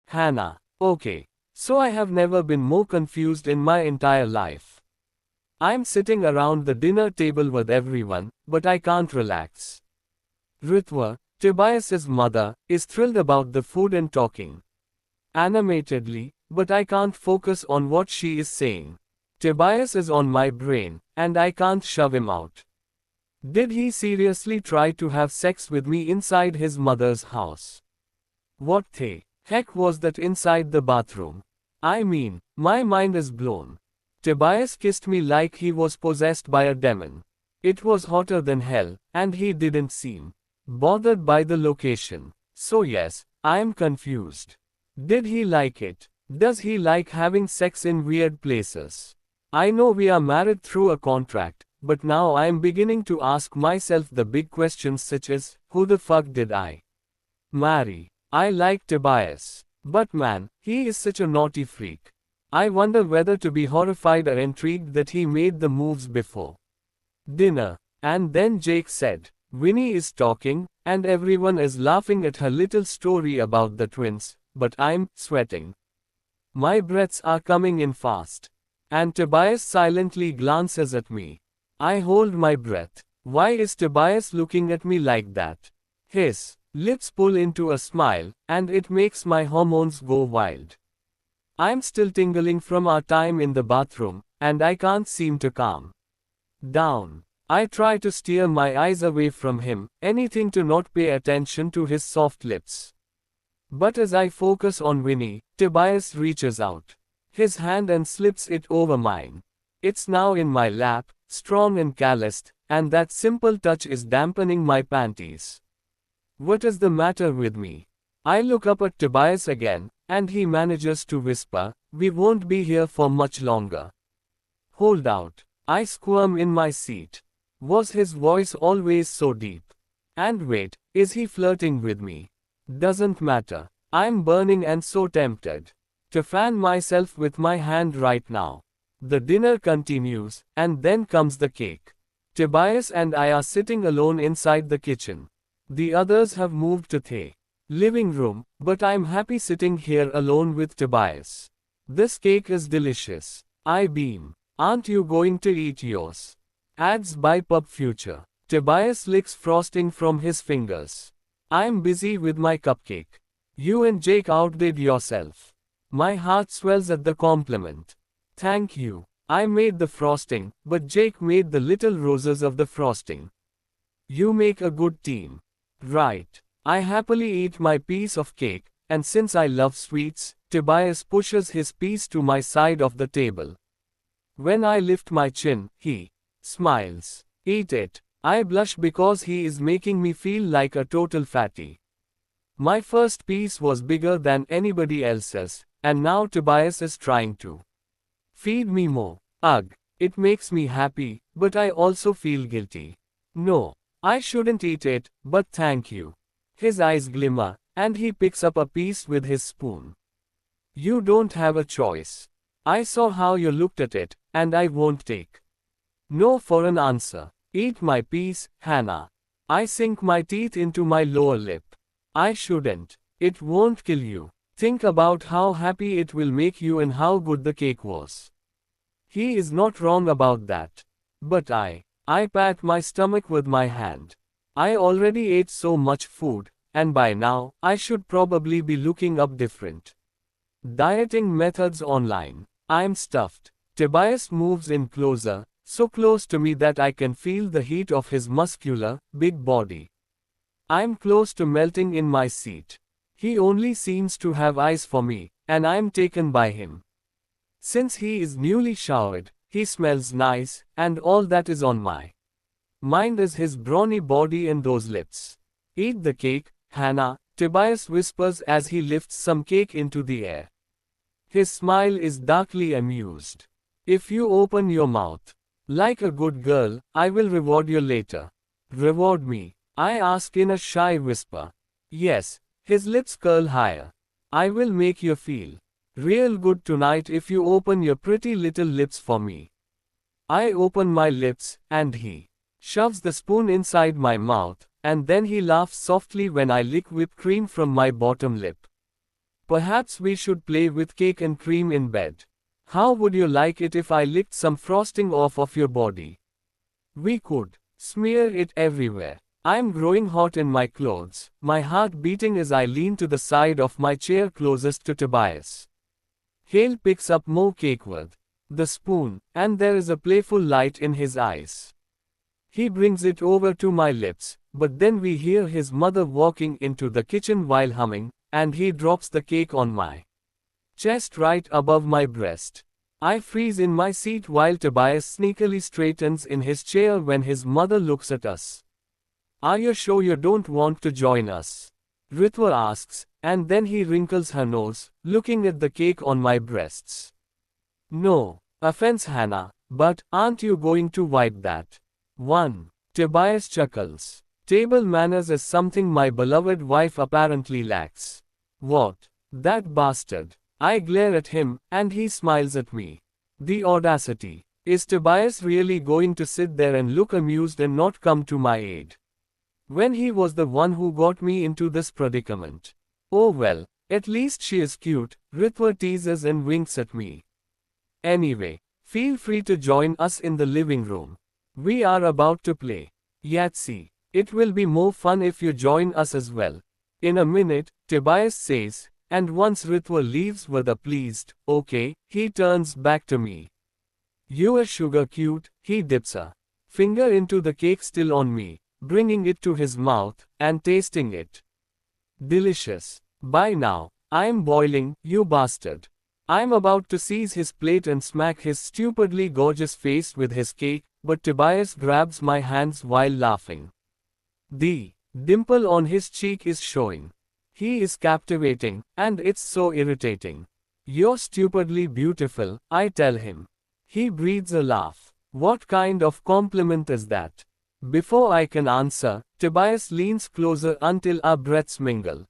Hannah. Okay. So I have never been more confused in my entire life. I'm sitting around the dinner table with everyone, but I can't relax. Ritva, Tobias's mother, is thrilled about the food and talking animatedly, but I can't focus on what she is saying. Tobias is on my brain, and I can't shove him out. Did he seriously try to have sex with me inside his mother's house? What the heck was that inside the bathroom? I mean, my mind is blown. Tobias kissed me like he was possessed by a demon. It was hotter than hell, and he didn't seem bothered by the location. So yes, I am confused. Did he like it? Does he like having sex in weird places? I know we are married through a contract, but now I am beginning to ask myself the big questions such as, who the fuck did I marry? I like Tobias. But man, he is such a naughty freak. I wonder whether to be horrified or intrigued that he made the moves before dinner. And then Jake said, Winnie is talking, and everyone is laughing at her little story about the twins, but I'm sweating. My breaths are coming in fast. And Tobias silently glances at me. I hold my breath. Why is Tobias looking at me like that? His lips pull into a smile, and it makes my hormones go wild. I'm still tingling from our time in the bathroom, and I can't seem to calm down. I try to steer my eyes away from him, anything to not pay attention to his soft lips. But as I focus on Winnie, Tobias reaches out his hand and slips it over mine. It's now in my lap, strong and calloused, and that simple touch is dampening my panties. What is the matter with me? I look up at Tobias again, and he manages to whisper, we won't be here for much longer. Hold out. I squirm in my seat. Was his voice always so deep? And wait, is he flirting with me? Doesn't matter. I'm burning and so tempted to fan myself with my hand right now. The dinner continues, and then comes the cake. Tobias and I are sitting alone inside the kitchen. The others have moved to the living room, but I'm happy sitting here alone with Tobias. This cake is delicious. I beam. Aren't you going to eat yours? Ads by Pub Future. Tobias licks frosting from his fingers. I'm busy with my cupcake. You and Jake outdid yourself. My heart swells at the compliment. Thank you. I made the frosting, but Jake made the little roses of the frosting. You make a good team. Right. I happily eat my piece of cake, and since I love sweets, Tobias pushes his piece to my side of the table. When I lift my chin, he smiles. Eat it. I blush because he is making me feel like a total fatty. My first piece was bigger than anybody else's, and now Tobias is trying to feed me more. Ugh. It makes me happy, but I also feel guilty. No, I shouldn't eat it, but thank you. His eyes glimmer, and he picks up a piece with his spoon. You don't have a choice. I saw how you looked at it, and I won't take no for an answer. Eat my piece, Hannah. I sink my teeth into my lower lip. I shouldn't. It won't kill you. Think about how happy it will make you and how good the cake was. He is not wrong about that. But I pat my stomach with my hand. I already ate so much food, and by now, I should probably be looking up different dieting methods online. I'm stuffed. Tobias moves in closer, so close to me that I can feel the heat of his muscular, big body. I'm close to melting in my seat. He only seems to have eyes for me, and I'm taken by him. Since he is newly showered, he smells nice, and all that is on my mind is his brawny body and those lips. Eat the cake, Hannah, Tobias whispers as he lifts some cake into the air. His smile is darkly amused. If you open your mouth like a good girl, I will reward you later. Reward me? I ask in a shy whisper. Yes, his lips curl higher. I will make you feel real good tonight if you open your pretty little lips for me. I open my lips, and he shoves the spoon inside my mouth, and then he laughs softly when I lick whipped cream from my bottom lip. Perhaps we should play with cake and cream in bed. How would you like it if I licked some frosting off of your body? We could. Smear it everywhere. I'm growing hot in my clothes, my heart beating as I lean to the side of my chair closest to Tobias. Hale picks up more cake with the spoon, and there is a playful light in his eyes. He brings it over to my lips, but then we hear his mother walking into the kitchen while humming, and he drops the cake on my chest right above my breast. I freeze in my seat while Tobias sneakily straightens in his chair when his mother looks at us. Are you sure you don't want to join us? Ritva asks, and then he wrinkles her nose, looking at the cake on my breasts. No offense, Hannah, but aren't you going to wipe that? 1. Tobias chuckles. Table manners is something my beloved wife apparently lacks. What? That bastard. I glare at him, and he smiles at me. The audacity. Is Tobias really going to sit there and look amused and not come to my aid? When he was the one who got me into this predicament. Oh well, at least she is cute, Ritva teases and winks at me. Anyway, feel free to join us in the living room. We are about to play Yahtzee. It will be more fun if you join us as well. In a minute, Tobias says, and once Ritva leaves with a pleased, okay, he turns back to me. You're sugar cute, he dips a finger into the cake still on me, bringing it to his mouth, and tasting it. Delicious. By now, I'm boiling, you bastard. I'm about to seize his plate and smack his stupidly gorgeous face with his cake, but Tobias grabs my hands while laughing. The dimple on his cheek is showing. He is captivating, and it's so irritating. You're stupidly beautiful, I tell him. He breathes a laugh. What kind of compliment is that? Before I can answer, Tobias leans closer until our breaths mingle.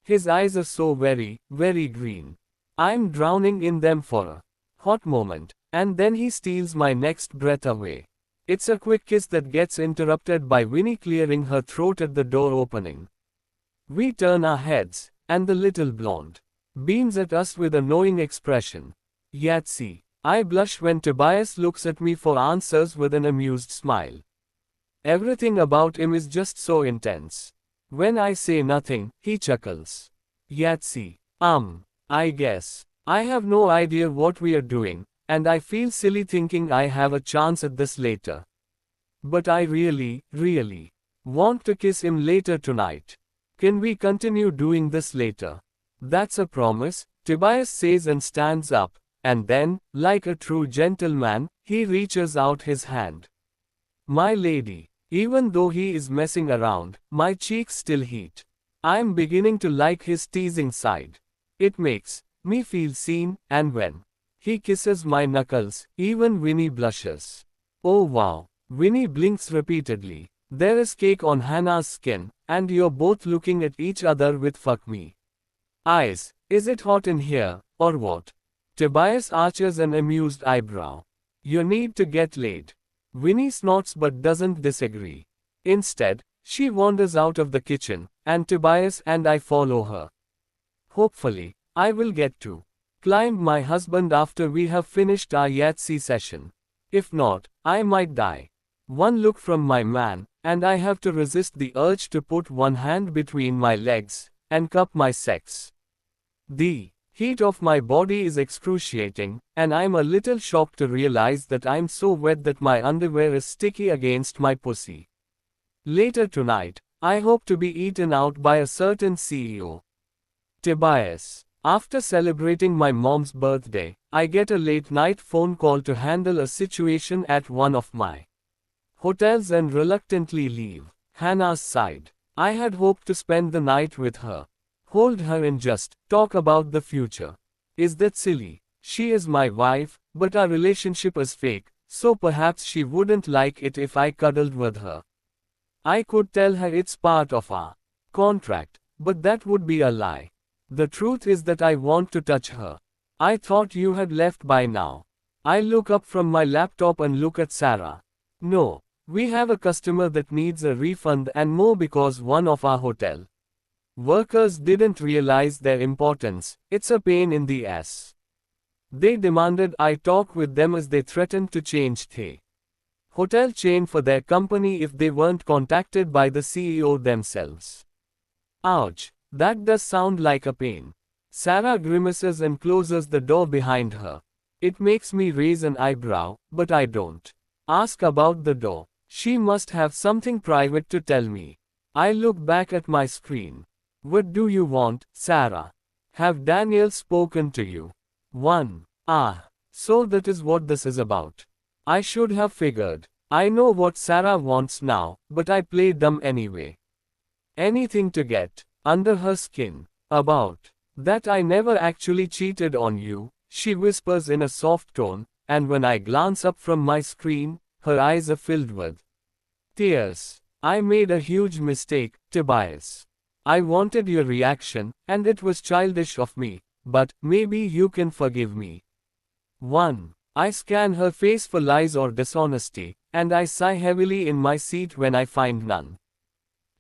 His eyes are so very, very green. I'm drowning in them for a hot moment, and then he steals my next breath away. It's a quick kiss that gets interrupted by Winnie clearing her throat at the door opening. We turn our heads, and the little blonde beams at us with a knowing expression. Yahtzee. I blush when Tobias looks at me for answers with an amused smile. Everything about him is just so intense. When I say nothing, he chuckles. Yahtzee. I guess. I have no idea what we are doing, and I feel silly thinking I have a chance at this later. But I really, really want to kiss him later tonight. Can we continue doing this later? That's a promise, Tobias says and stands up, and then, like a true gentleman, he reaches out his hand. My lady. Even though he is messing around, my cheeks still heat. I'm beginning to like his teasing side. It makes me feel seen, and when he kisses my knuckles, even Winnie blushes. Oh wow. Winnie blinks repeatedly. There is cake on Hannah's skin, and you're both looking at each other with fuck me eyes. Is it hot in here, or what? Tobias arches an amused eyebrow. You need to get laid. Winnie snorts but doesn't disagree. Instead, she wanders out of the kitchen, and Tobias and I follow her. Hopefully, I will get to climb my husband after we have finished our Yahtzee session. If not, I might die. One look from my man, and I have to resist the urge to put one hand between my legs, and cup my sex. The heat of my body is excruciating, and I'm a little shocked to realize that I'm so wet that my underwear is sticky against my pussy. Later tonight, I hope to be eaten out by a certain CEO. Tobias. After celebrating my mom's birthday, I get a late-night phone call to handle a situation at one of my hotels and reluctantly leave Hannah's side. I had hoped to spend the night with her, hold her and just talk about the future. Is that silly? She is my wife, but our relationship is fake, so perhaps she wouldn't like it if I cuddled with her. I could tell her it's part of our contract, but that would be a lie. The truth is that I want to touch her. I thought you had left by now. I look up from my laptop and look at Sarah. No, we have a customer that needs a refund and more because one of our hotel Workers didn't realize their importance, it's a pain in the ass. They demanded I talk with them as they threatened to change the hotel chain for their company if they weren't contacted by the CEO themselves. Ouch, that does sound like a pain. Sarah grimaces and closes the door behind her. It makes me raise an eyebrow, but I don't ask about the door. She must have something private to tell me. I look back at my screen. What do you want, Sarah? Have Daniel spoken to you? 1. Ah, so that is what this is about. I should have figured. I know what Sarah wants now, but I play dumb anyway. Anything to get under her skin. About that I never actually cheated on you, she whispers in a soft tone, and when I glance up from my screen, her eyes are filled with tears. I made a huge mistake, Tobias. I wanted your reaction, and it was childish of me, but maybe you can forgive me. 1. I scan her face for lies or dishonesty, and I sigh heavily in my seat when I find none.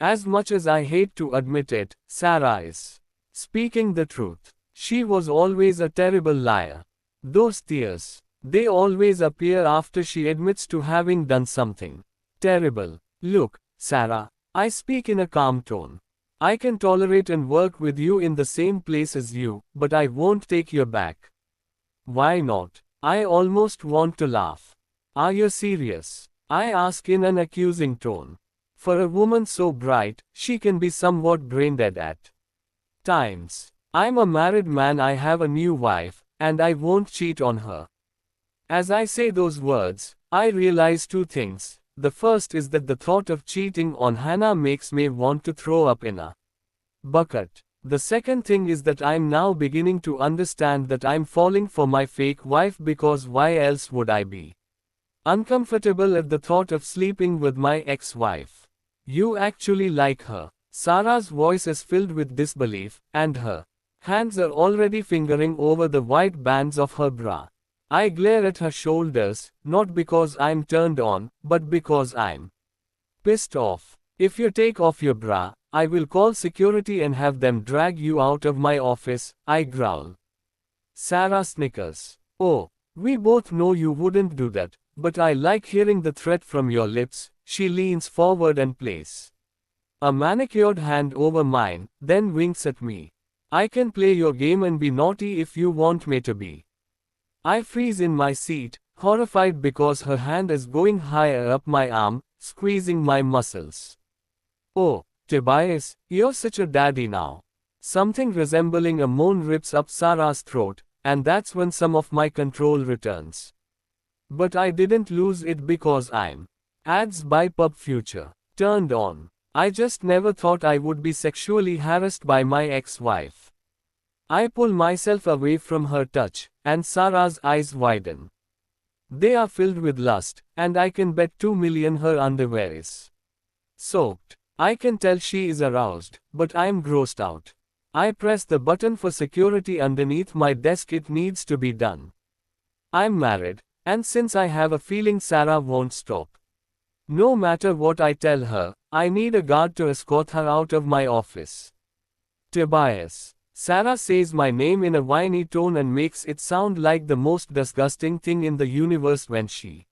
As much as I hate to admit it, Sarah is speaking the truth. She was always a terrible liar. Those tears, they always appear after she admits to having done something terrible. Look, Sarah, I speak in a calm tone. I can tolerate and work with you in the same place as you, but I won't take your back. Why not? I almost want to laugh. Are you serious? I ask in an accusing tone. For a woman so bright, she can be somewhat brain-dead at times. I'm a married man, I have a new wife, and I won't cheat on her. As I say those words, I realize two things. The first is that the thought of cheating on Hannah makes me want to throw up in a bucket. The second thing is that I'm now beginning to understand that I'm falling for my fake wife because why else would I be uncomfortable at the thought of sleeping with my ex-wife? You actually like her. Sarah's voice is filled with disbelief, and her hands are already fingering over the white bands of her bra. I glare at her shoulders, not because I'm turned on, but because I'm pissed off. If you take off your bra, I will call security and have them drag you out of my office, I growl. Sarah snickers. Oh, we both know you wouldn't do that, but I like hearing the threat from your lips. She leans forward and places a manicured hand over mine, then winks at me. I can play your game and be naughty if you want me to be. I freeze in my seat, horrified because her hand is going higher up my arm, squeezing my muscles. Oh, Tobias, you're such a daddy now. Something resembling a moan rips up Sarah's throat, and that's when some of my control returns. But I didn't lose it because I'm ads by Pub Future turned on. I just never thought I would be sexually harassed by my ex-wife. I pull myself away from her touch, and Sarah's eyes widen. They are filled with lust, and I can bet 2 million her underwear is soaked. I can tell she is aroused, but I'm grossed out. I press the button for security underneath my desk. It needs to be done. I'm married, and since I have a feeling Sarah won't stop. No matter what I tell her, I need a guard to escort her out of my office. Tobias. Sarah says my name in a whiny tone and makes it sound like the most disgusting thing in the universe when she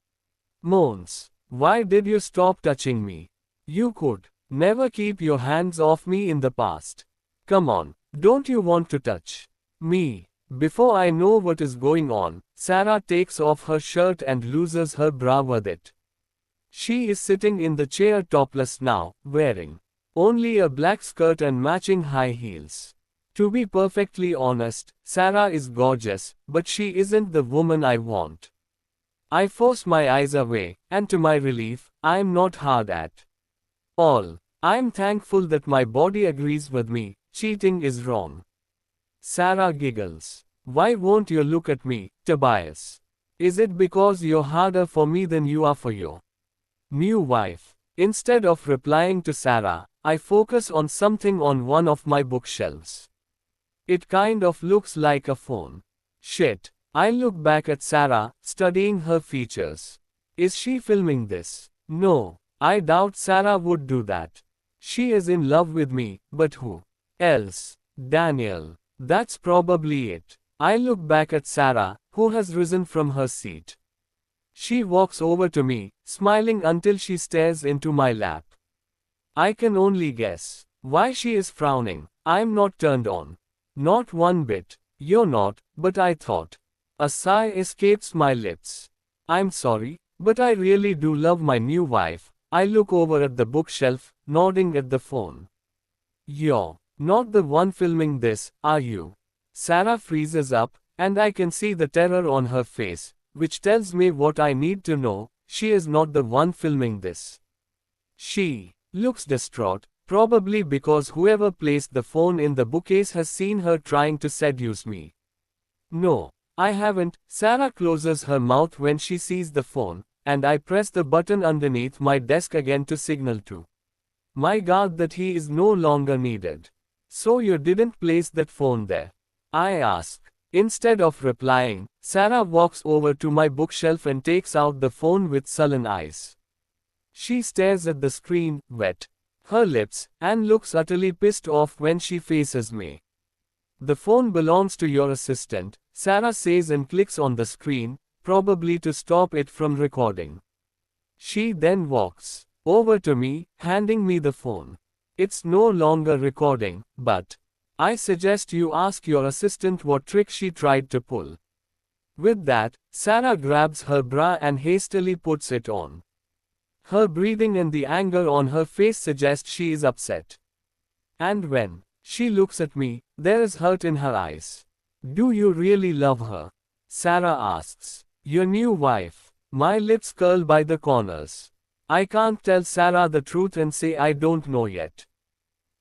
moans. Why did you stop touching me? You could never keep your hands off me in the past. Come on, don't you want to touch me? Before I know what is going on, Sarah takes off her shirt and loses her bra with it. She is sitting in the chair topless now, wearing only a black skirt and matching high heels. To be perfectly honest, Sarah is gorgeous, but she isn't the woman I want. I force my eyes away, and to my relief, I'm not hard at all. I'm thankful that my body agrees with me. Cheating is wrong. Sarah giggles. Why won't you look at me, Tobias? Is it because you're harder for me than you are for your new wife? Instead of replying to Sarah, I focus on something on one of my bookshelves. It kind of looks like a phone. Shit. I look back at Sarah, studying her features. Is she filming this? No. I doubt Sarah would do that. She is in love with me, but who else. Daniel. That's probably it. I look back at Sarah, who has risen from her seat. She walks over to me, smiling until she stares into my lap. I can only guess why she is frowning. I'm not turned on. Not one bit. You're not, but I thought. A sigh escapes my lips. I'm sorry, but I really do love my new wife. I look over at the bookshelf, nodding at the phone. You're not the one filming this, are you? Sarah freezes up, and I can see the terror on her face, which tells me what I need to know. She is not the one filming this. She looks distraught, probably because whoever placed the phone in the bookcase has seen her trying to seduce me. No, I haven't. Sarah closes her mouth when she sees the phone, and I press the button underneath my desk again to signal to my guard that he is no longer needed. So you didn't place that phone there? I ask. Instead of replying, Sarah walks over to my bookshelf and takes out the phone with sullen eyes. She stares at the screen, wet her lips, and looks utterly pissed off when she faces me. The phone belongs to your assistant, Sarah says and clicks on the screen, probably to stop it from recording. She then walks over to me, handing me the phone. It's no longer recording, but I suggest you ask your assistant what trick she tried to pull. With that, Sarah grabs her bra and hastily puts it on. Her breathing and the anger on her face suggest she is upset. And when she looks at me, there is hurt in her eyes. Do you really love her? Sarah asks. Your new wife. My lips curl by the corners. I can't tell Sarah the truth and say I don't know yet.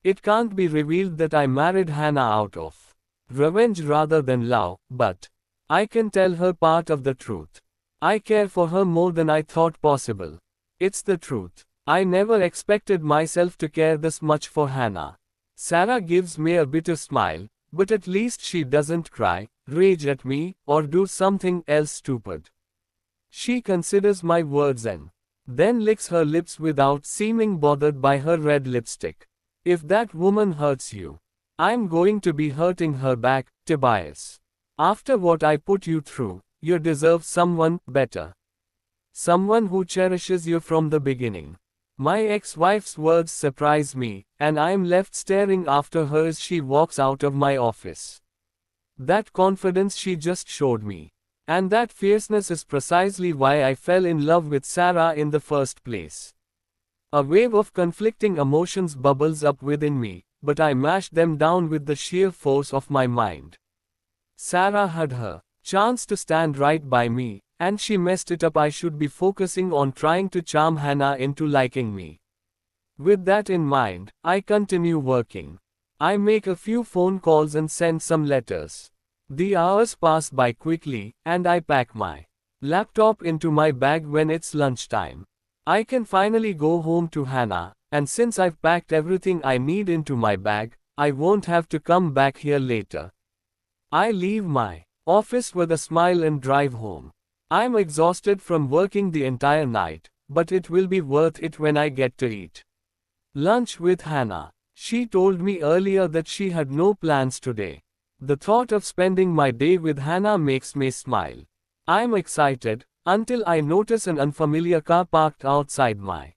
It can't be revealed that I married Hannah out of revenge rather than love, but I can tell her part of the truth. I care for her more than I thought possible. It's the truth. I never expected myself to care this much for Hannah. Sarah gives me a bitter smile, but at least she doesn't cry, rage at me, or do something else stupid. She considers my words and then licks her lips without seeming bothered by her red lipstick. If that woman hurts you, I'm going to be hurting her back, Tobias. After what I put you through, you deserve someone better. Someone who cherishes you from the beginning. My ex-wife's words surprise me, and I'm left staring after her as she walks out of my office. That confidence she just showed me. And that fierceness is precisely why I fell in love with Sarah in the first place. A wave of conflicting emotions bubbles up within me, but I mash them down with the sheer force of my mind. Sarah had her chance to stand right by me, and she messed it up. I should be focusing on trying to charm Hannah into liking me. With that in mind, I continue working. I make a few phone calls and send some letters. The hours pass by quickly, and I pack my laptop into my bag when it's lunchtime. I can finally go home to Hannah, and since I've packed everything I need into my bag, I won't have to come back here later. I leave my office with a smile and drive home. I'm exhausted from working the entire night, but it will be worth it when I get to eat lunch with Hannah. She told me earlier that she had no plans today. The thought of spending my day with Hannah makes me smile. I'm excited, until I notice an unfamiliar car parked outside my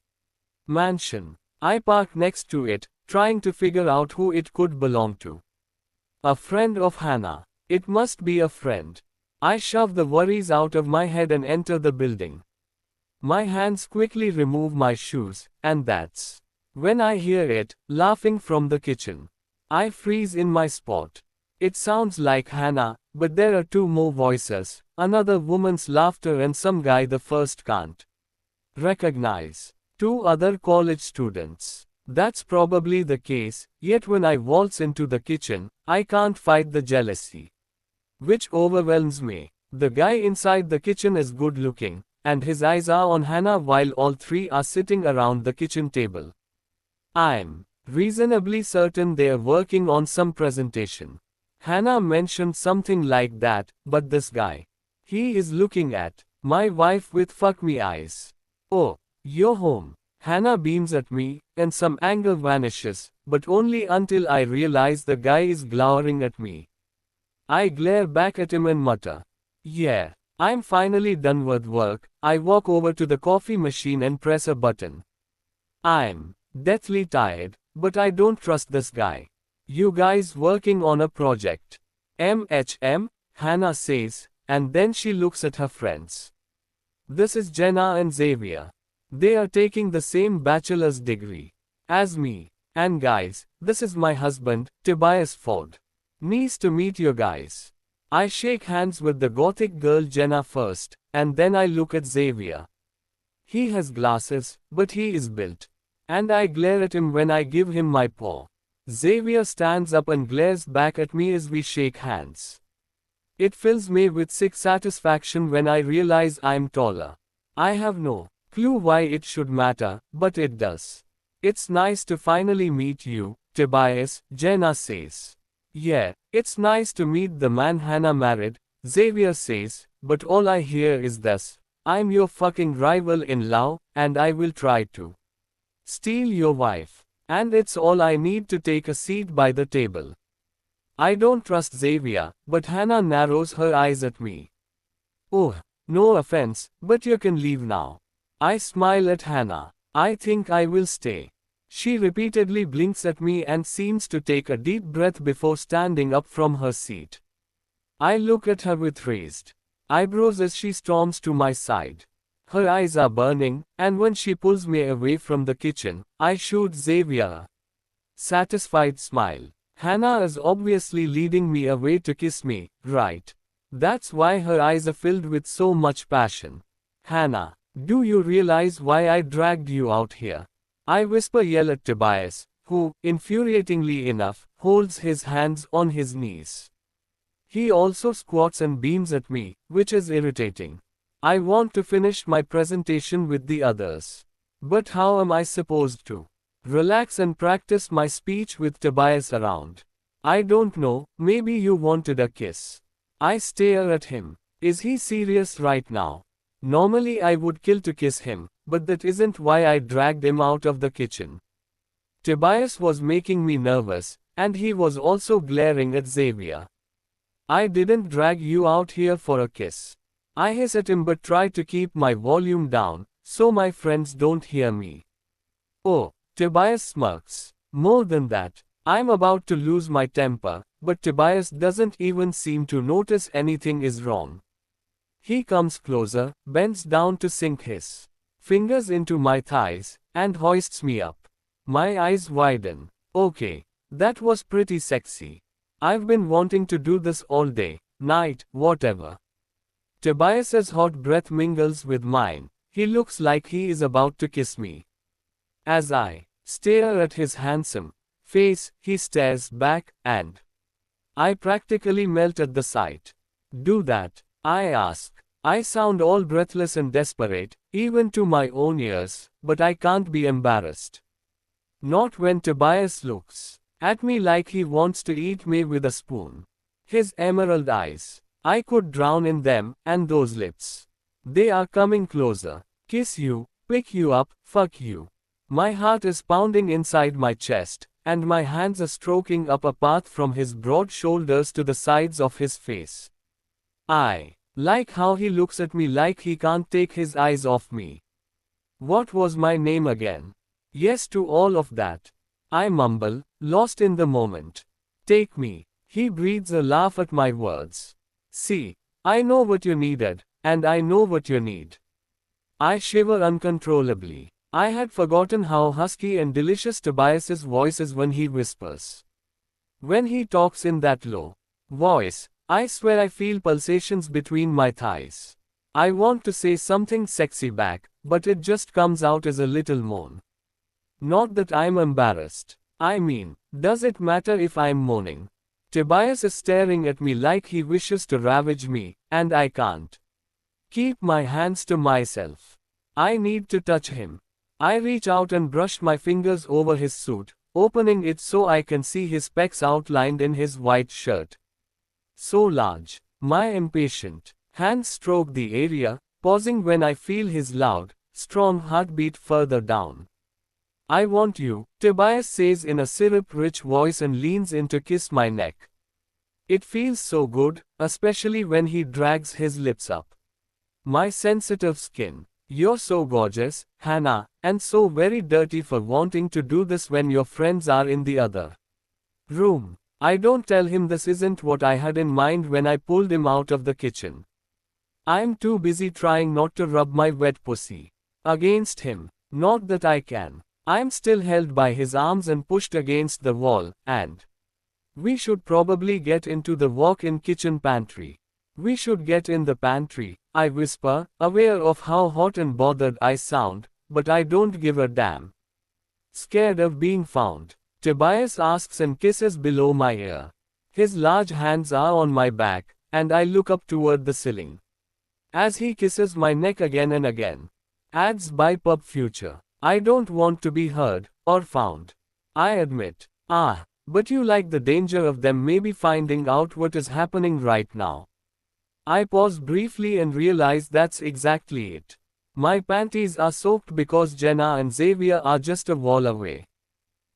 mansion. I park next to it, trying to figure out who it could belong to. A friend of Hannah. It must be a friend. I shove the worries out of my head and enter the building. My hands quickly remove my shoes, and that's when I hear it, laughing from the kitchen. I freeze in my spot. It sounds like Hannah, but there are two more voices, another woman's laughter and some guy the first can't recognize. Two other college students. That's probably the case, yet when I waltz into the kitchen, I can't fight the jealousy, which overwhelms me. The guy inside the kitchen is good looking, and his eyes are on Hannah while all three are sitting around the kitchen table. I'm reasonably certain they're working on some presentation. Hannah mentioned something like that, but this guy. He is looking at my wife with fuck me eyes. Oh, you're home. Hannah beams at me, and some anger vanishes, but only until I realize the guy is glowering at me. I glare back at him and mutter, "Yeah, I'm finally done with work." I walk over to the coffee machine and press a button. I'm deathly tired, but I don't trust this guy. "You guys working on a project?" "MHM, Hannah says, and then she looks at her friends. "This is Jenna and Xavier. They are taking the same bachelor's degree as me. And guys, this is my husband, Tobias Ford. Nice to meet you guys." I shake hands with the gothic girl Jenna first, and then I look at Xavier. He has glasses, but he is built. And I glare at him when I give him my paw. Xavier stands up and glares back at me as we shake hands. It fills me with sick satisfaction when I realize I'm taller. I have no clue why it should matter, but it does. "It's nice to finally meet you, Tobias," Jenna says. "Yeah, it's nice to meet the man Hannah married," Xavier says, but all I hear is this: "I'm your fucking rival-in-law, and I will try to steal your wife." And it's all I need to take a seat by the table. I don't trust Xavier, but Hannah narrows her eyes at me. "Oh, no offense, but you can leave now." I smile at Hannah. "I think I will stay." She repeatedly blinks at me and seems to take a deep breath before standing up from her seat. I look at her with raised eyebrows as she storms to my side. Her eyes are burning, and when she pulls me away from the kitchen, I shoot Xavier a satisfied smile. Hannah is obviously leading me away to kiss me, right? That's why her eyes are filled with so much passion. "Hannah, do you realize why I dragged you out here?" I yell at Tobias, who, infuriatingly enough, holds his hands on his knees. He also squats and beams at me, which is irritating. I want to finish my presentation with the others. But how am I supposed to relax and practice my speech with Tobias around? "I don't know, maybe you wanted a kiss." I stare at him. Is he serious right now? Normally I would kill to kiss him, but that isn't why I dragged him out of the kitchen. Tobias was making me nervous, and he was also glaring at Xavier. "I didn't drag you out here for a kiss." I hiss at him but try to keep my volume down, so my friends don't hear me. "Oh," Tobias smirks. More than that, I'm about to lose my temper, but Tobias doesn't even seem to notice anything is wrong. He comes closer, bends down to sink his fingers into my thighs, and hoists me up. My eyes widen. Okay, that was pretty sexy. I've been wanting to do this all day, night, whatever. Tobias's hot breath mingles with mine. He looks like he is about to kiss me. As I stare at his handsome face, he stares back, and I practically melt at the sight. "Do that?" I ask. I sound all breathless and desperate, even to my own ears, but I can't be embarrassed. Not when Tobias looks at me like he wants to eat me with a spoon. His emerald eyes, I could drown in them, and those lips. They are coming closer. "Kiss you, pick you up, fuck you." My heart is pounding inside my chest, and my hands are stroking up a path from his broad shoulders to the sides of his face. I like how he looks at me like he can't take his eyes off me. "What was my name again?" "Yes to all of that." I mumble, lost in the moment. "Take me." He breathes a laugh at my words. "See, I know what you needed, and I know what you need." I shiver uncontrollably. I had forgotten how husky and delicious Tobias's voice is when he whispers. When he talks in that low voice, I swear I feel pulsations between my thighs. I want to say something sexy back, but it just comes out as a little moan. Not that I'm embarrassed. I mean, does it matter if I'm moaning? Tobias is staring at me like he wishes to ravage me, and I can't keep my hands to myself. I need to touch him. I reach out and brush my fingers over his suit, opening it so I can see his pecs outlined in his white shirt. So large. My impatient hands stroke the area, pausing when I feel his loud, strong heartbeat further down. I want you, Tobias says in a syrup-rich voice and leans in to kiss my neck. It feels so good, especially when he drags his lips up my sensitive skin. You're so gorgeous, Hannah, and so very dirty for wanting to do this when your friends are in the other room. I don't tell him this isn't what I had in mind when I pulled him out of the kitchen. I'm too busy trying not to rub my wet pussy against him. Not that I can. I'm still held by his arms and pushed against the wall, and we should probably get into the walk-in kitchen pantry. We should get in the pantry, I whisper, aware of how hot and bothered I sound, but I don't give a damn. Scared of being found, Tobias asks and kisses below my ear. His large hands are on my back, and I look up toward the ceiling. As he kisses my neck again and again. Adds by Pub Future. I don't want to be heard, or found. I admit. But you like the danger of them maybe finding out what is happening right now. I pause briefly and realize that's exactly it. My panties are soaked because Jenna and Xavier are just a wall away.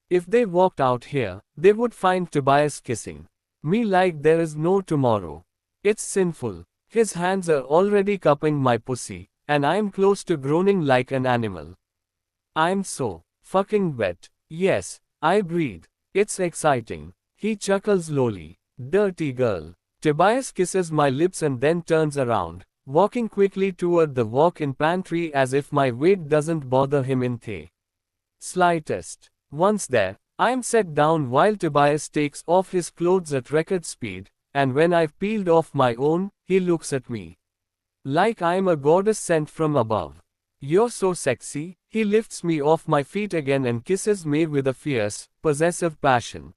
If they walked out here, they would find Tobias kissing me like there is no tomorrow. It's sinful. His hands are already cupping my pussy, and I'm close to groaning like an animal. I'm so fucking wet. Yes, I breathe. It's exciting. He chuckles lowly. Dirty girl. Tobias kisses my lips and then turns around, walking quickly toward the walk-in pantry as if my weight doesn't bother him in the slightest. Once there, I'm set down while Tobias takes off his clothes at record speed, and when I've peeled off my own, he looks at me like I'm a goddess sent from above. You're so sexy. He lifts me off my feet again and kisses me with a fierce, possessive passion.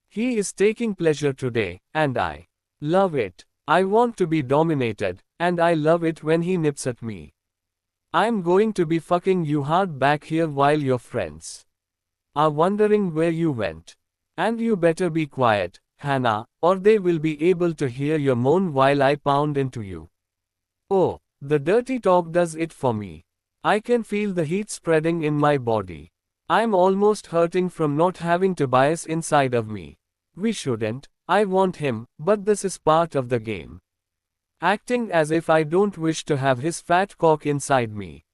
He is taking pleasure today, and I love it. I want to be dominated, and I love it when he nips at me. I'm going to be fucking you hard back here while your friends are wondering where you went. And you better be quiet, Hannah, or they will be able to hear your moan while I pound into you. Oh, the dirty talk does it for me. I can feel the heat spreading in my body. I'm almost hurting from not having Tobias inside of me. We shouldn't. I want him, but this is part of the game. Acting as if I don't wish to have his fat cock inside me.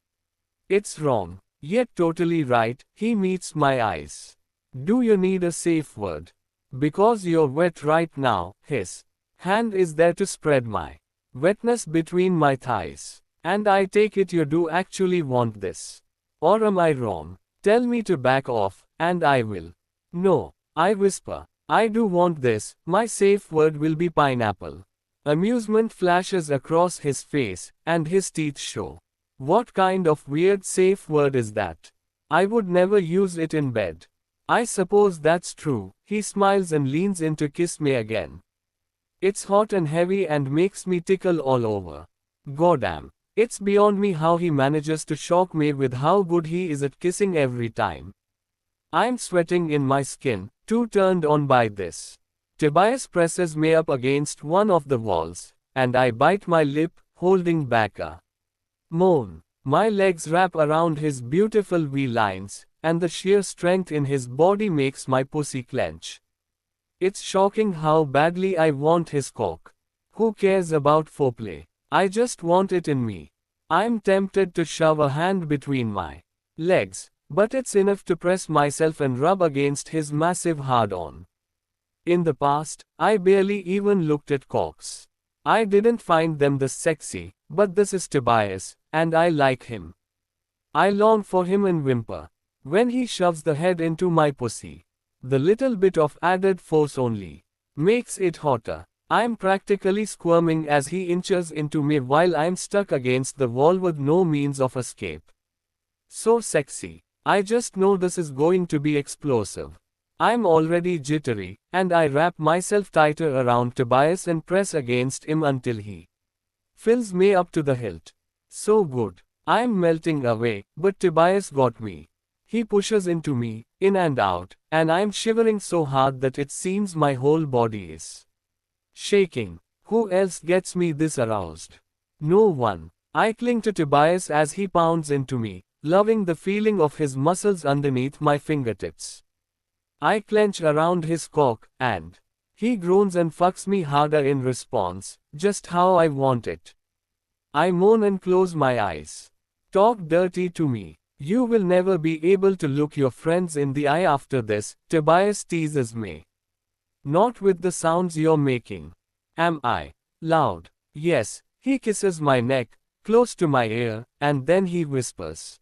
It's wrong, yet totally right. He meets my eyes. Do you need a safe word? Because you're wet right now. His hand is there to spread my wetness between my thighs. And I take it you do actually want this. Or am I wrong? Tell me to back off, and I will. No, I whisper. I do want this. My safe word will be pineapple. Amusement flashes across his face, and his teeth show. What kind of weird safe word is that? I would never use it in bed. I suppose that's true. He smiles and leans in to kiss me again. It's hot and heavy and makes me tickle all over. Goddamn. It's beyond me how he manages to shock me with how good he is at kissing every time. I'm sweating in my skin, too turned on by this. Tobias presses me up against one of the walls, and I bite my lip, holding back a moan. My legs wrap around his beautiful V-lines, and the sheer strength in his body makes my pussy clench. It's shocking how badly I want his cock. Who cares about foreplay? I just want it in me. I'm tempted to shove a hand between my legs, but it's enough to press myself and rub against his massive hard-on. In the past, I barely even looked at cocks. I didn't find them this sexy, but this is Tobias, and I like him. I long for him and whimper when he shoves the head into my pussy. The little bit of added force only makes it hotter. I'm practically squirming as he inches into me while I'm stuck against the wall with no means of escape. So sexy. I just know this is going to be explosive. I'm already jittery, and I wrap myself tighter around Tobias and press against him until he fills me up to the hilt. So good. I'm melting away, but Tobias got me. He pushes into me, in and out, and I'm shivering so hard that it seems my whole body is shaking. Who else gets me this aroused? No one. I cling to Tobias as he pounds into me, loving the feeling of his muscles underneath my fingertips. I clench around his cock, and he groans and fucks me harder in response, just how I want it. I moan and close my eyes. Talk dirty to me. You will never be able to look your friends in the eye after this, Tobias teases me. Not with the sounds you're making. Am I loud? Yes. He kisses my neck, close to my ear, and then he whispers.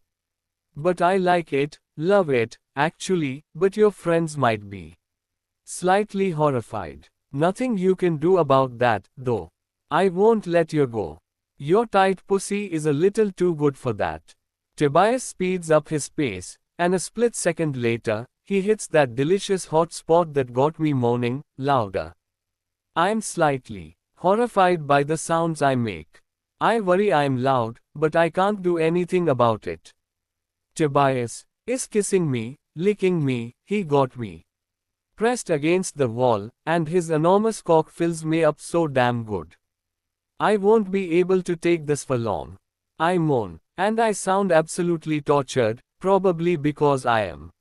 But I like it, love it, actually, but your friends might be slightly horrified. Nothing you can do about that, though. I won't let you go. Your tight pussy is a little too good for that. Tobias speeds up his pace, and a split second later, he hits that delicious hot spot that got me moaning louder. I'm slightly horrified by the sounds I make. I worry I'm loud, but I can't do anything about it. Tobias is kissing me, licking me, he got me pressed against the wall, and his enormous cock fills me up so damn good. I won't be able to take this for long. I moan, and I sound absolutely tortured, probably because I am.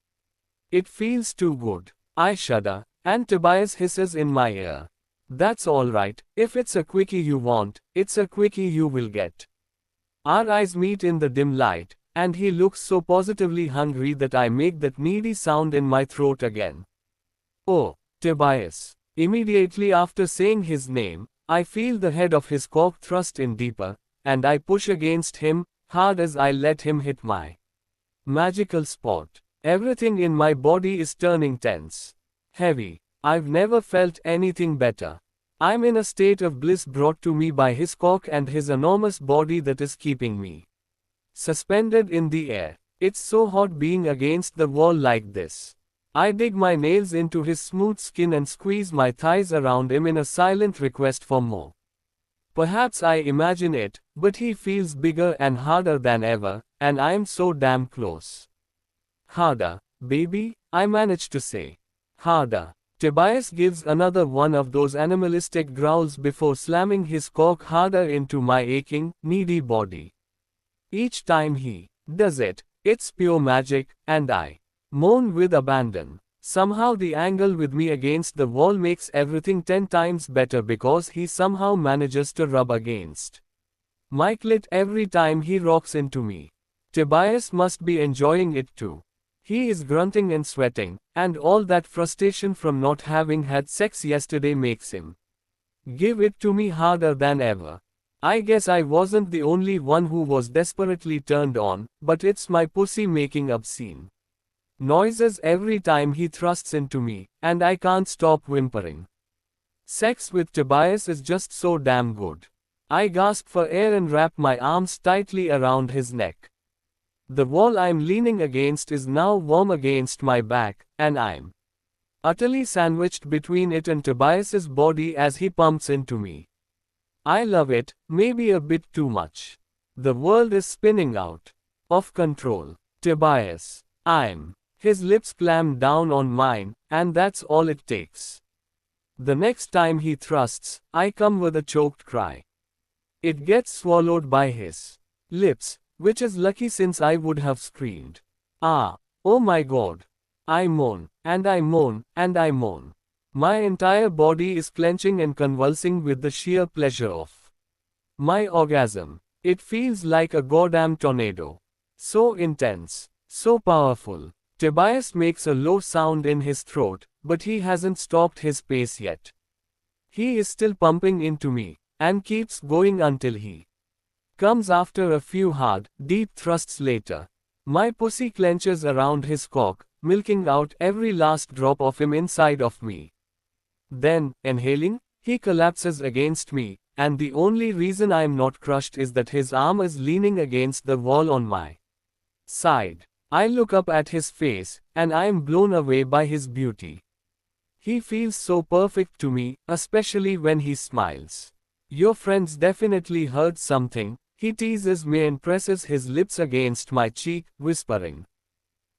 It feels too good. I shudder, and Tobias hisses in my ear. That's alright, if it's a quickie you want, it's a quickie you will get. Our eyes meet in the dim light, and he looks so positively hungry that I make that needy sound in my throat again. Oh, Tobias. Immediately after saying his name, I feel the head of his cock thrust in deeper, and I push against him, hard as I let him hit my magical spot. Everything in my body is turning tense. Heavy. I've never felt anything better. I'm in a state of bliss brought to me by his cock and his enormous body that is keeping me suspended in the air. It's so hot being against the wall like this. I dig my nails into his smooth skin and squeeze my thighs around him in a silent request for more. Perhaps I imagine it, but he feels bigger and harder than ever, and I'm so damn close. Harder, baby, I manage to say. Harder. Tobias gives another one of those animalistic growls before slamming his cock harder into my aching, needy body. Each time he does it, it's pure magic, and I moan with abandon. Somehow the angle with me against the wall makes everything 10 times better because he somehow manages to rub against my clit every time he rocks into me. Tobias must be enjoying it too. He is grunting and sweating, and all that frustration from not having had sex yesterday makes him give it to me harder than ever. I guess I wasn't the only one who was desperately turned on, but it's my pussy making obscene noises every time he thrusts into me, and I can't stop whimpering. Sex with Tobias is just so damn good. I gasp for air and wrap my arms tightly around his neck. The wall I'm leaning against is now warm against my back, and I'm utterly sandwiched between it and Tobias's body as he pumps into me. I love it, maybe a bit too much. The world is spinning out of control. Tobias. His lips clamp down on mine, and that's all it takes. The next time he thrusts, I come with a choked cry. It gets swallowed by his lips, which is lucky since I would have screamed. Ah, oh my God. I moan, and I moan, and I moan. My entire body is clenching and convulsing with the sheer pleasure of my orgasm. It feels like a goddamn tornado. So intense, so powerful. Tobias makes a low sound in his throat, but he hasn't stopped his pace yet. He is still pumping into me, and keeps going until he comes after a few hard, deep thrusts later. My pussy clenches around his cock, milking out every last drop of him inside of me. Then, inhaling, he collapses against me, and the only reason I'm not crushed is that his arm is leaning against the wall on my side. I look up at his face, and I am blown away by his beauty. He feels so perfect to me, especially when he smiles. Your friends definitely heard something, he teases me and presses his lips against my cheek, whispering.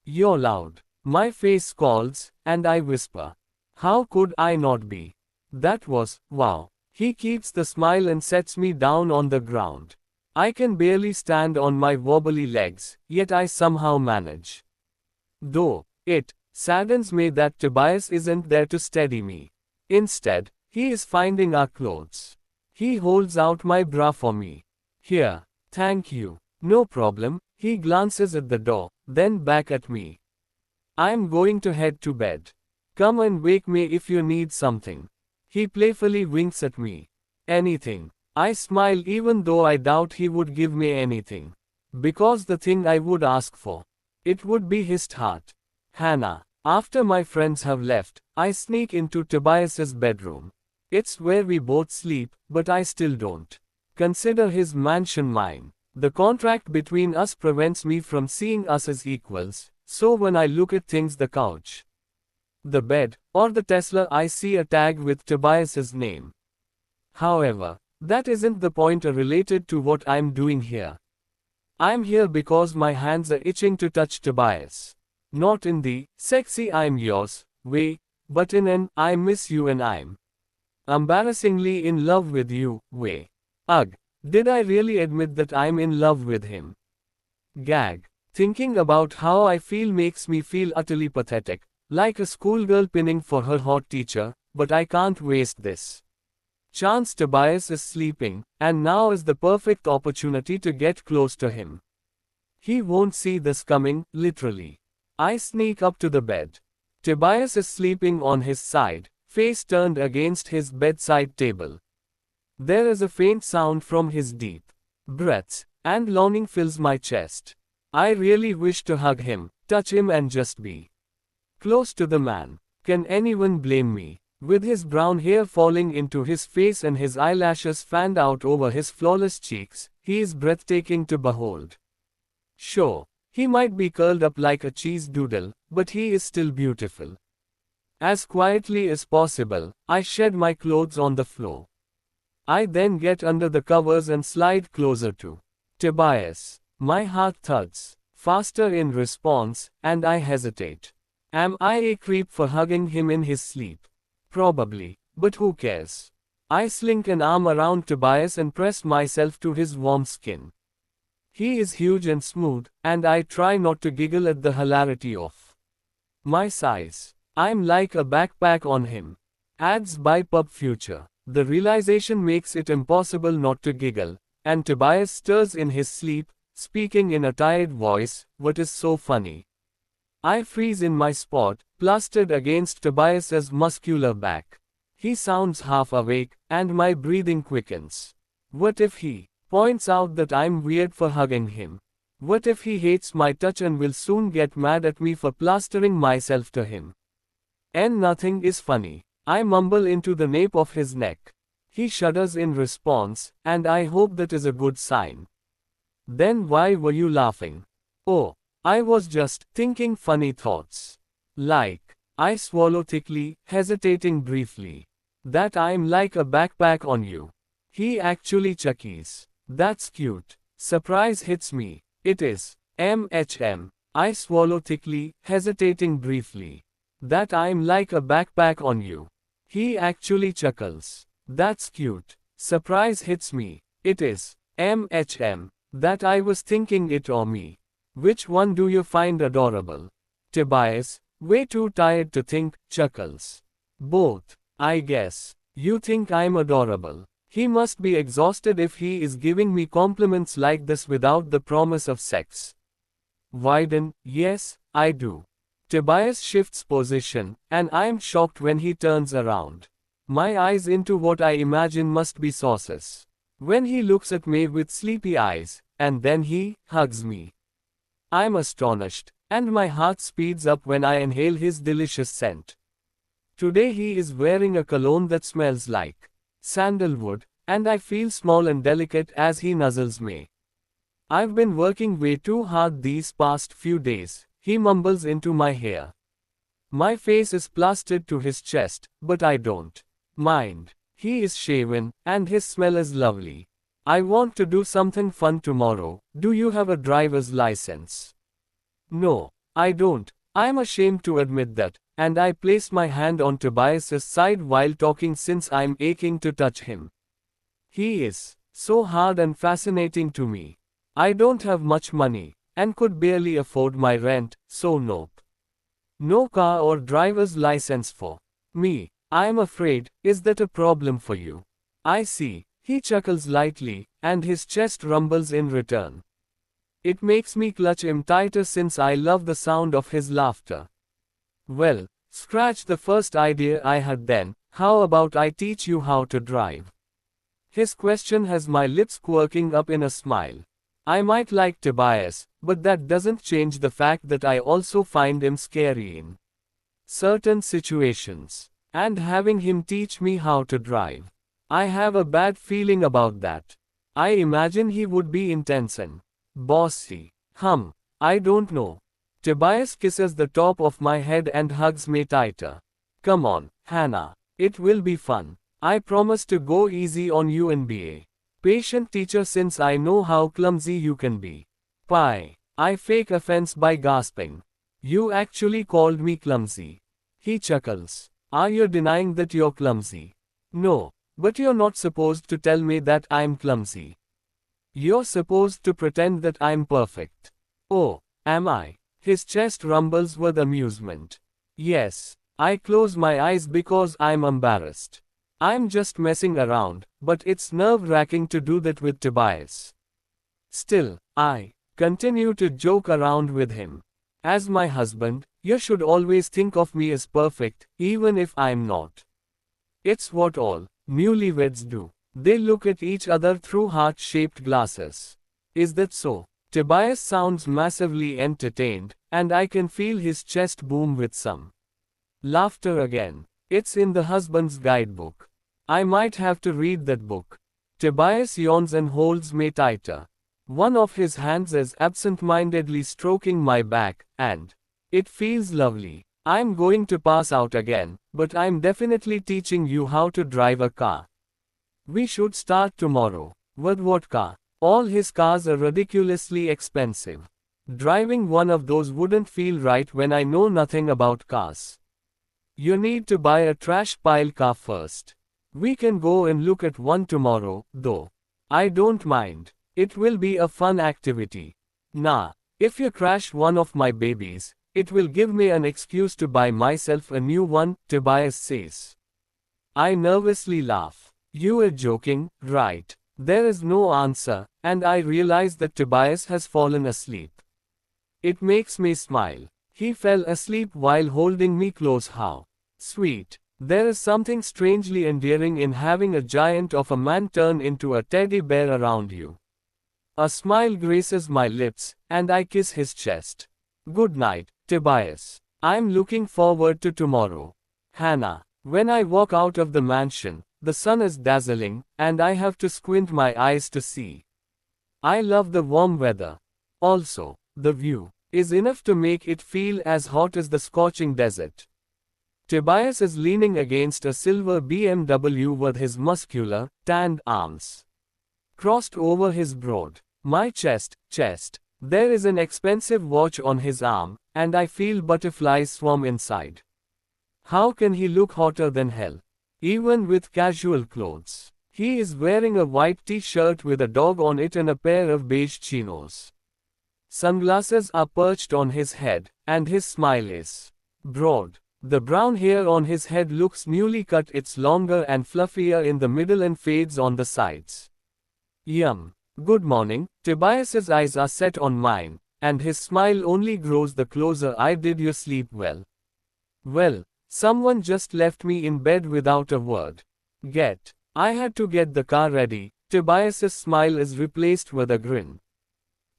You're loud. My face scalds, and I whisper. How could I not be? That was, wow. He keeps the smile and sets me down on the ground. I can barely stand on my wobbly legs, yet I somehow manage. Though, it saddens me that Tobias isn't there to steady me. Instead, he is finding our clothes. He holds out my bra for me. Here, thank you. No problem, he glances at the door, then back at me. I'm going to head to bed. Come and wake me if you need something. He playfully winks at me. Anything. I smile even though I doubt he would give me anything. Because the thing I would ask for, it would be his heart. Hannah. After my friends have left, I sneak into Tobias's bedroom. It's where we both sleep, but I still don't consider his mansion mine. The contract between us prevents me from seeing us as equals, so when I look at things, the couch, the bed, or the Tesla, I see a tag with Tobias's name. However, that isn't the point related to what I'm doing here. I'm here because my hands are itching to touch Tobias. Not in the sexy I'm yours way, but in an I miss you and I'm embarrassingly in love with you way. Ugh, did I really admit that I'm in love with him? Gag. Thinking about how I feel makes me feel utterly pathetic, like a schoolgirl pinning for her hot teacher, but I can't waste this chance. Tobias is sleeping, and now is the perfect opportunity to get close to him. He won't see this coming, literally. I sneak up to the bed. Tobias is sleeping on his side, face turned against his bedside table. There is a faint sound from his deep breaths, and longing fills my chest. I really wish to hug him, touch him, and just be close to the man. Can anyone blame me? With his brown hair falling into his face and his eyelashes fanned out over his flawless cheeks, he is breathtaking to behold. Sure, he might be curled up like a cheese doodle, but he is still beautiful. As quietly as possible, I shed my clothes on the floor. I then get under the covers and slide closer to Tobias. My heart thuds faster in response, and I hesitate. Am I a creep for hugging him in his sleep? Probably, but who cares? I slink an arm around Tobias and press myself to his warm skin. He is huge and smooth, and I try not to giggle at the hilarity of my size. I'm like a backpack on him. Ads by Pub Future. The realization makes it impossible not to giggle, and Tobias stirs in his sleep, speaking in a tired voice, "What is so funny?" I freeze in my spot, plastered against Tobias's muscular back. He sounds half awake, and my breathing quickens. What if he points out that I'm weird for hugging him? What if he hates my touch and will soon get mad at me for plastering myself to him? And nothing is funny. I mumble into the nape of his neck. He shudders in response, and I hope that is a good sign. Then why were you laughing? Oh, I was just thinking funny thoughts. Like, I swallow thickly, hesitating briefly. That I'm like a backpack on you. He actually chuckies. That's cute. Surprise hits me. It is. MHM. I swallow thickly, hesitating briefly. That I'm like a backpack on you. He actually chuckles. That's cute. Surprise hits me. It is. MHM. That I was thinking it or me. Which one do you find adorable? Tobias, way too tired to think, chuckles. Both, I guess. You think I'm adorable. He must be exhausted if he is giving me compliments like this without the promise of sex. Widen, yes, I do. Tobias shifts position, and I'm shocked when he turns around. My eyes into what I imagine must be sauces. When he looks at me with sleepy eyes, and then he hugs me. I'm astonished, and my heart speeds up when I inhale his delicious scent. Today he is wearing a cologne that smells like sandalwood, and I feel small and delicate as he nuzzles me. I've been working way too hard these past few days, he mumbles into my hair. My face is plastered to his chest, but I don't mind. He is shaven, and his smell is lovely. I want to do something fun tomorrow. Do you have a driver's license? No, I don't. I'm ashamed to admit that, and I place my hand on Tobias's side while talking since I'm aching to touch him. He is So hard and fascinating to me. I don't have much money, and could barely afford my rent, so nope. No car or driver's license for me. I'm afraid, is that a problem for you? I see. He chuckles lightly, and his chest rumbles in return. It makes me clutch him tighter since I love the sound of his laughter. Well, scratch the first idea I had then, how about I teach you how to drive? His question has my lips quirking up in a smile. I might like Tobias, but that doesn't change the fact that I also find him scary in certain situations. And having him teach me how to drive, I have a bad feeling about that. I imagine he would be intense and bossy. I don't know. Tobias kisses the top of my head and hugs me tighter. Come on, Hannah. It will be fun. I promise to go easy on you and be a patient teacher since I know how clumsy you can be. Pie. I fake offense by gasping. You actually called me clumsy. He chuckles. Are you denying that you're clumsy? No, but you're not supposed to tell me that I'm clumsy. You're supposed to pretend that I'm perfect. Oh, am I? His chest rumbles with amusement. Yes. I close my eyes because I'm embarrassed. I'm just messing around, but it's nerve-wracking to do that with Tobias. Still, I continue to joke around with him. As my husband, you should always think of me as perfect, even if I'm not. It's what all newlyweds do. They look at each other through heart-shaped glasses. Is that so? Tobias sounds massively entertained, and I can feel his chest boom with some laughter again. It's in the husband's guidebook. I might have to read that book. Tobias yawns and holds me tighter. One of his hands is absent-mindedly stroking my back, and it feels lovely. I'm going to pass out again, but I'm definitely teaching you how to drive a car. We should start tomorrow. With what car? All his cars are ridiculously expensive. Driving one of those wouldn't feel right when I know nothing about cars. You need to buy a trash pile car first. We can go and look at one tomorrow, though. I don't mind. It will be a fun activity. Nah, if you crash one of my babies, it will give me an excuse to buy myself a new one, Tobias says. I nervously laugh. You are joking, right? There is no answer, and I realize that Tobias has fallen asleep. It makes me smile. He fell asleep while holding me close. How sweet. There is something strangely endearing in having a giant of a man turn into a teddy bear around you. A smile graces my lips, and I kiss his chest. Good night, Tobias. I'm looking forward to tomorrow. Hannah. When I walk out of the mansion, the sun is dazzling, and I have to squint my eyes to see. I love the warm weather. Also, the view is enough to make it feel as hot as the scorching desert. Tobias is leaning against a silver BMW with his muscular, tanned arms crossed over his broad, my chest. There is an expensive watch on his arm, and I feel butterflies swarm inside. How can he look hotter than hell? Even with casual clothes. He is wearing a white t-shirt with a dog on it and a pair of beige chinos. Sunglasses are perched on his head, and his smile is broad. The brown hair on his head looks newly cut. It's longer and fluffier in the middle and fades on the sides. Yum. Good morning. Tobias's eyes are set on mine, and his smile only grows the closer. Did you sleep well? Well, someone just left me in bed without a word. I had to get the car ready. Tobias's smile is replaced with a grin.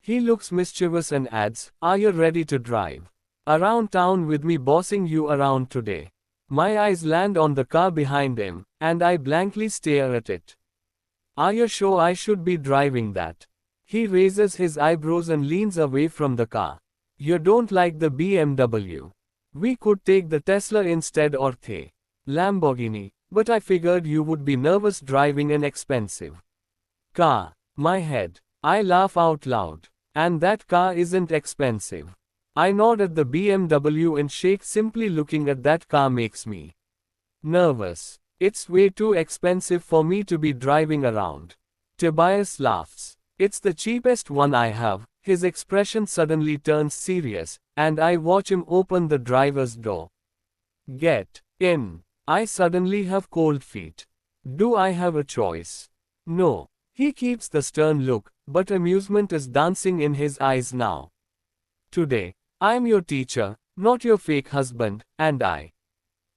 He looks mischievous and adds, are you ready to drive around town with me, bossing you around today? My eyes land on the car behind him, and I blankly stare at it. Are you sure I should be driving that? He raises his eyebrows and leans away from the car. You don't like the BMW? We could take the Tesla instead, or the Lamborghini, but I figured you would be nervous driving an expensive car. My head. I laugh out loud. And that car isn't expensive. I nod at the BMW and shake. Simply looking at that car makes me nervous. It's way too expensive for me to be driving around Tobias laughs. It's the cheapest one I have. His expression suddenly turns serious, and I watch him open the driver's door. Get in. I suddenly have cold feet. Do I have a choice? No. He keeps the stern look, but amusement is dancing in his eyes now. Today, I'm your teacher, not your fake husband, and I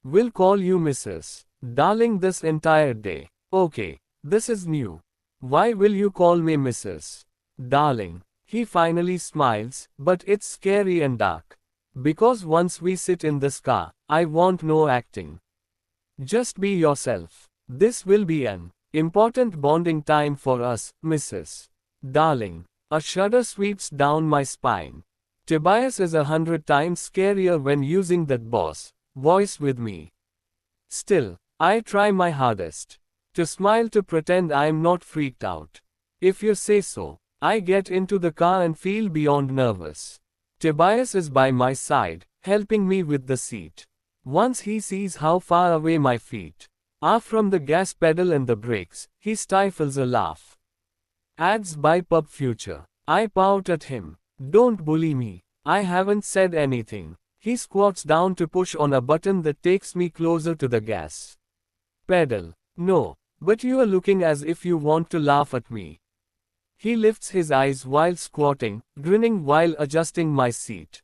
will call you Mrs. Darling this entire day. Okay, this is new. Why will you call me Mrs. Darling? He finally smiles, but it's scary and dark. Because once we sit in this car, I want no acting. Just be yourself. This will be an important bonding time for us, Mrs. Darling. A shudder sweeps down my spine. Tobias is 100 times scarier when using that boss voice with me. Still, I try my hardest to smile to pretend I'm not freaked out. If you say so. I get into the car and feel beyond nervous. Tobias is by my side, helping me with the seat. Once he sees how far away my feet are from the gas pedal and the brakes, he stifles a laugh. Adds by Pub Future. I pout at him. Don't bully me. I haven't said anything. He squats down to push on a button that takes me closer to the gas pedal. No, but you are looking as if you want to laugh at me. He lifts his eyes while squatting, grinning while adjusting my seat.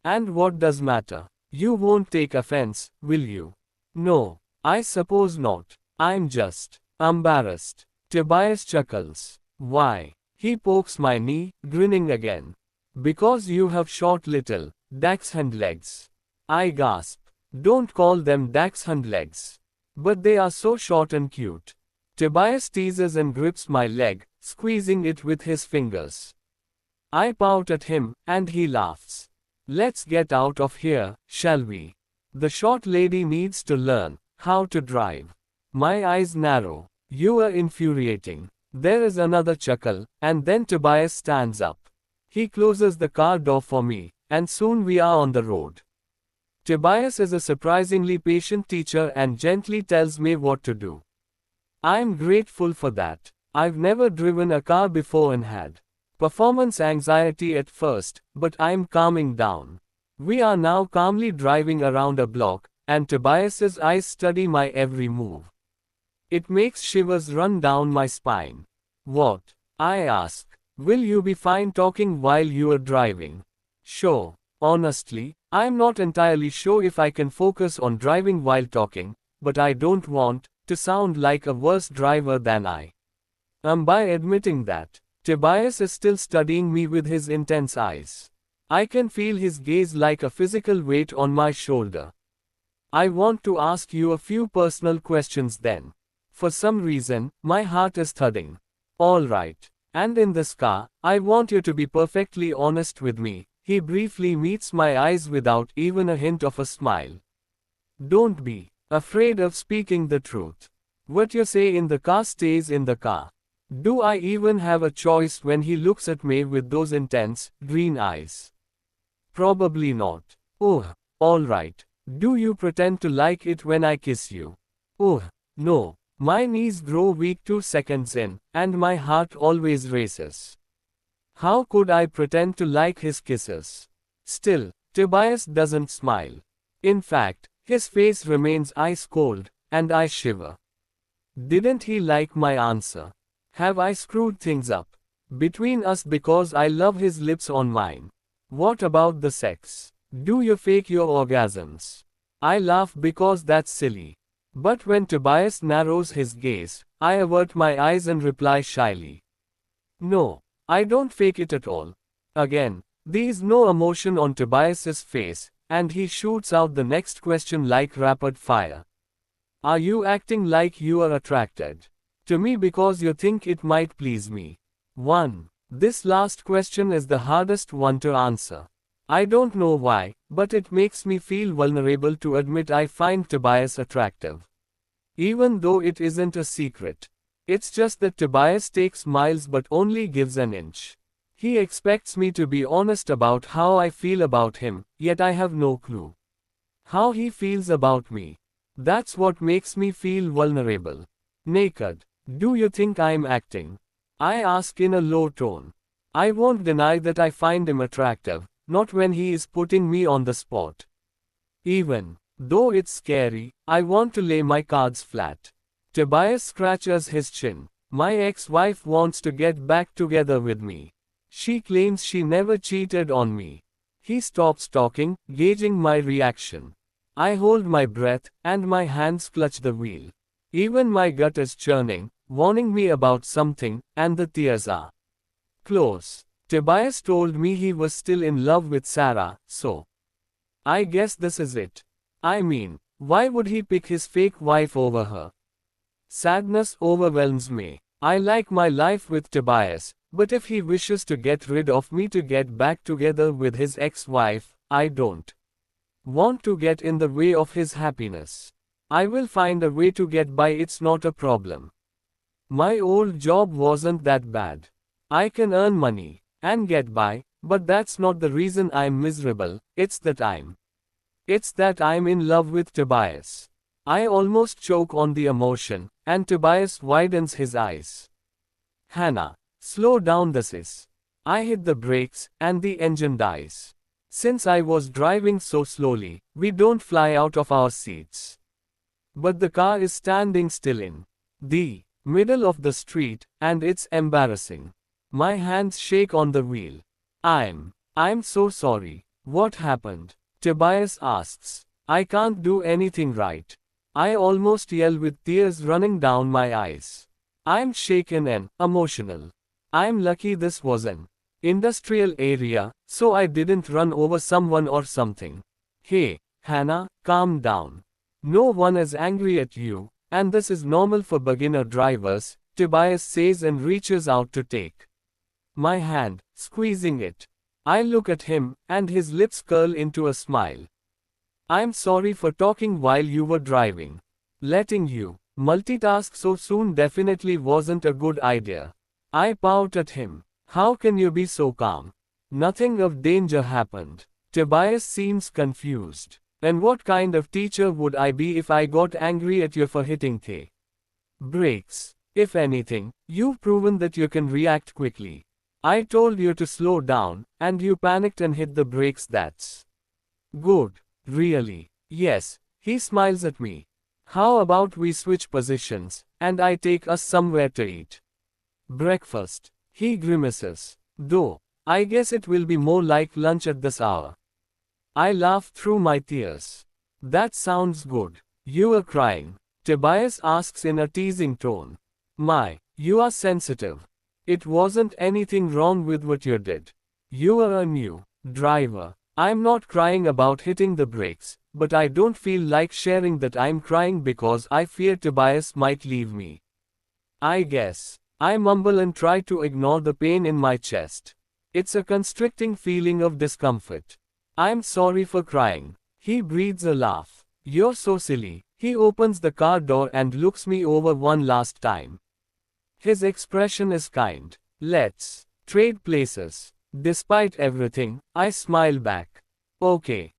And what does matter? You won't take offense, will you? No, I suppose not. I'm just embarrassed. Tobias chuckles. Why? He pokes my knee, grinning again. Because you have short little dachshund legs. I gasp. Don't call them dachshund legs. But they are so short and cute. Tobias teases and grips my leg, squeezing it with his fingers. I pout at him, and he laughs. Let's get out of here, shall we? The short lady needs to learn how to drive. My eyes narrow. You are infuriating. There is another chuckle, and then Tobias stands up. He closes the car door for me, and soon we are on the road. Tobias is a surprisingly patient teacher and gently tells me what to do. I'm grateful for that. I've never driven a car before and had performance anxiety at first, but I'm calming down. We are now calmly driving around a block, and Tobias's eyes study my every move. It makes shivers run down my spine. What? I ask. Will you be fine talking while you are driving? Sure. Honestly, I'm not entirely sure if I can focus on driving while talking, but I don't want to sound like a worse driver than I am by admitting that. Tobias is still studying me with his intense eyes. I can feel his gaze like a physical weight on my shoulder. I want to ask you a few personal questions then. For some reason, my heart is thudding. All right. And in this car, I want you to be perfectly honest with me. He briefly meets my eyes without even a hint of a smile. Don't be afraid of speaking the truth. What you say in the car stays in the car. Do I even have a choice when he looks at me with those intense, green eyes? Probably not. Oh, alright. Do you pretend to like it when I kiss you? Oh, no. My knees grow weak 2 seconds in, and my heart always races. How could I pretend to like his kisses? Still, Tobias doesn't smile. In fact, his face remains ice cold, and I shiver. Didn't he like my answer? Have I screwed things up between us because I love his lips on mine? What about the sex? Do you fake your orgasms? I laugh because that's silly. But when Tobias narrows his gaze, I avert my eyes and reply shyly. No, I don't fake it at all. Again, there is no emotion on Tobias's face, and he shoots out the next question like rapid fire. Are you acting like you are attracted to me because you think it might please me? 1. This last question is the hardest one to answer. I don't know why, but it makes me feel vulnerable to admit I find Tobias attractive. Even though it isn't a secret. It's just that Tobias takes miles but only gives an inch. He expects me to be honest about how I feel about him, yet I have no clue how he feels about me. That's what makes me feel vulnerable. Naked. Do you think I'm acting? I ask in a low tone. I won't deny that I find him attractive, not when he is putting me on the spot. Even though it's scary, I want to lay my cards flat. Tobias scratches his chin. My ex-wife wants to get back together with me. She claims she never cheated on me. He stops talking, gauging my reaction. I hold my breath, and my hands clutch the wheel. Even my gut is churning, warning me about something, and the tears are close. Tobias told me he was still in love with Sarah, so I guess this is it. I mean, why would he pick his fake wife over her? Sadness overwhelms me. I like my life with Tobias, but if he wishes to get rid of me to get back together with his ex-wife, I don't want to get in the way of his happiness. I will find a way to get by, it's not a problem. My old job wasn't that bad. I can earn money and get by, but that's not the reason I'm miserable, it's that I'm in love with Tobias. I almost choke on the emotion, and Tobias widens his eyes. Hannah, slow down, this is. I hit the brakes, and the engine dies. Since I was driving so slowly, we don't fly out of our seats. But the car is standing still in the middle of the street, and it's embarrassing. My hands shake on the wheel. I'm so sorry. What happened? Tobias asks. I can't do anything right. I almost yell with tears running down my eyes. I'm shaken and emotional. I'm lucky this was an industrial area, so I didn't run over someone or something. Hey, Hannah, calm down. No one is angry at you, and this is normal for beginner drivers, Tobias says and reaches out to take my hand, squeezing it. I look at him, and his lips curl into a smile. I'm sorry for talking while you were driving. Letting you multitask so soon definitely wasn't a good idea. I pout at him. How can you be so calm? Nothing of danger happened. Tobias seems confused. And what kind of teacher would I be if I got angry at you for hitting the brakes? If anything, you've proven that you can react quickly. I told you to slow down, and you panicked and hit the brakes. That's good. Really? Yes, he smiles at me. How about we switch positions, and I take us somewhere to eat breakfast? He grimaces. Though, I guess it will be more like lunch at this hour. I laugh through my tears. That sounds good. You are crying? Tobias asks in a teasing tone. My, you are sensitive. It wasn't anything wrong with what you did. You are a new driver. I'm not crying about hitting the brakes, but I don't feel like sharing that I'm crying because I fear Tobias might leave me. I guess. I mumble and try to ignore the pain in my chest. It's a constricting feeling of discomfort. I'm sorry for crying. He breathes a laugh. You're so silly. He opens the car door and looks me over one last time. His expression is kind. Let's trade places. Despite everything, I smile back. Okay,